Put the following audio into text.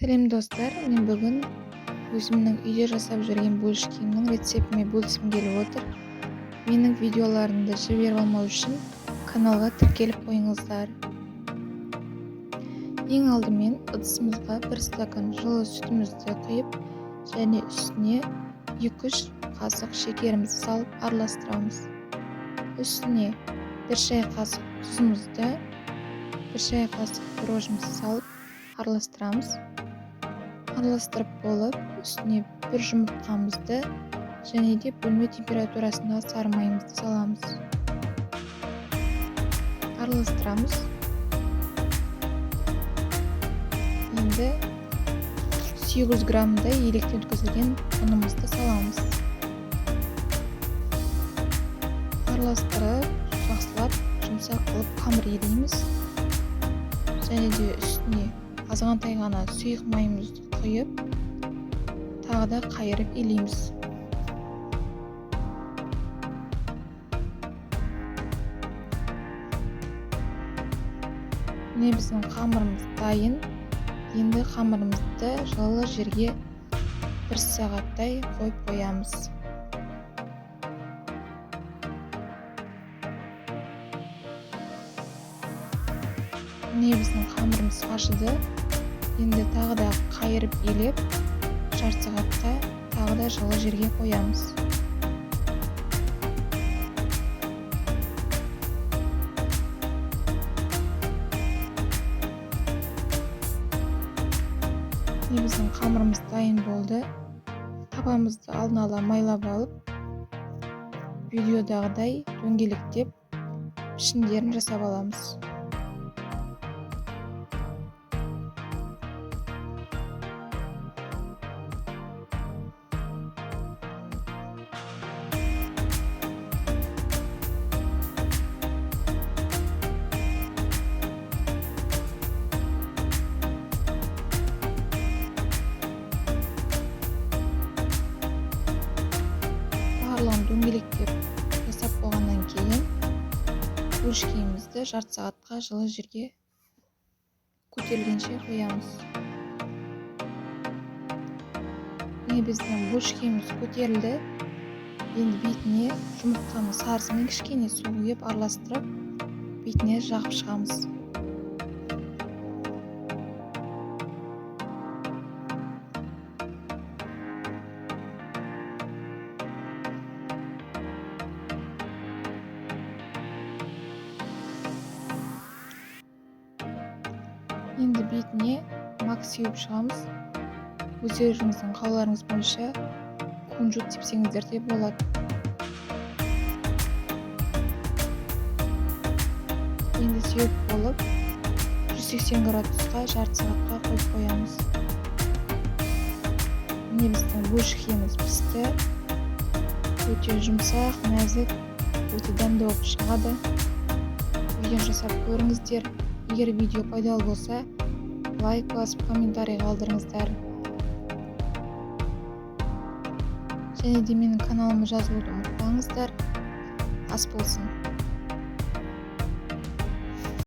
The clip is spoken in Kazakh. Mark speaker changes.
Speaker 1: Сәлем достар, мен бүгін өзімнің үйде жасап жүрген бөліш киімнің рецептіме бөліскім келіп отыр. Менің видеоларымды жіберіп алмау үшін каналға тіркеліп қойыңыздар. Ең алдымен ыдысымызға 1 стакан жылы сүтімізді құйып, және үстіне 2-3 қасық шекерімізді салып араластырамыз. Үстіне 1 шай қасық тұзымызды, 1 шай қасық дрожжымызды салып араластырамыз. Араластырып болып, үстіне 1 жұмыртқамызды және де бөлме температурасындағы сары майымызды саламыз. Араластырамыз. Енді 800 граммдай електен өткізілген ұнымызды саламыз. Араластырып, жақсылап, жұмсақ қылып қамыр елейміз. Және де үстіне азғантай ғана сұйық майымызды құйып, тағы да қайырып елейміз. Міне біздің қамырымыз дайын. Енді қамырымызды жылы жерге 1 сағаттай қойып қоямыз. Міне біздің қамырымыз қашыды. Енді тағы да қайырып елеп, жарты сағатқа тағы да жылы жерге қоямыз. Міне біздің қамырымыз дайын болды. Табамызды алдын ала майлап алып, видеодағыдай дөңгелектеп пішіндерін жасап аламыз. Барлығын дөңгелектеп жасап болғаннан кейін бөліш киімімізді жарты сағатқа жылы жерге көтерілгенше қоямыз. Міне біздің бөліш киіміміз көтерілді. Енді бетіне жұмыртқаның сарысымен кішкене су құйып араластырып, бетіне жағып шығамыз. Енді бетіне мак сеуіп шығамыз. Өздеріңіздің қалауларыңыз бойынша кунжут сепсеңіздер де болады. Енді сеуіп болып 180 градусқа жарты сағатқа қойып қоямыз. Міне біздің бөліш киіміміз пісті. Өте жұмсақ, нәзік, өте дәмді болып шығады. Үйден жасап көріңіздер. Егер видео пайдалы болса, лайк басып, комментарий қалдырыңыздар. Және де менің каналыма жазылуды ұмытпаңыздар. Ас болсын.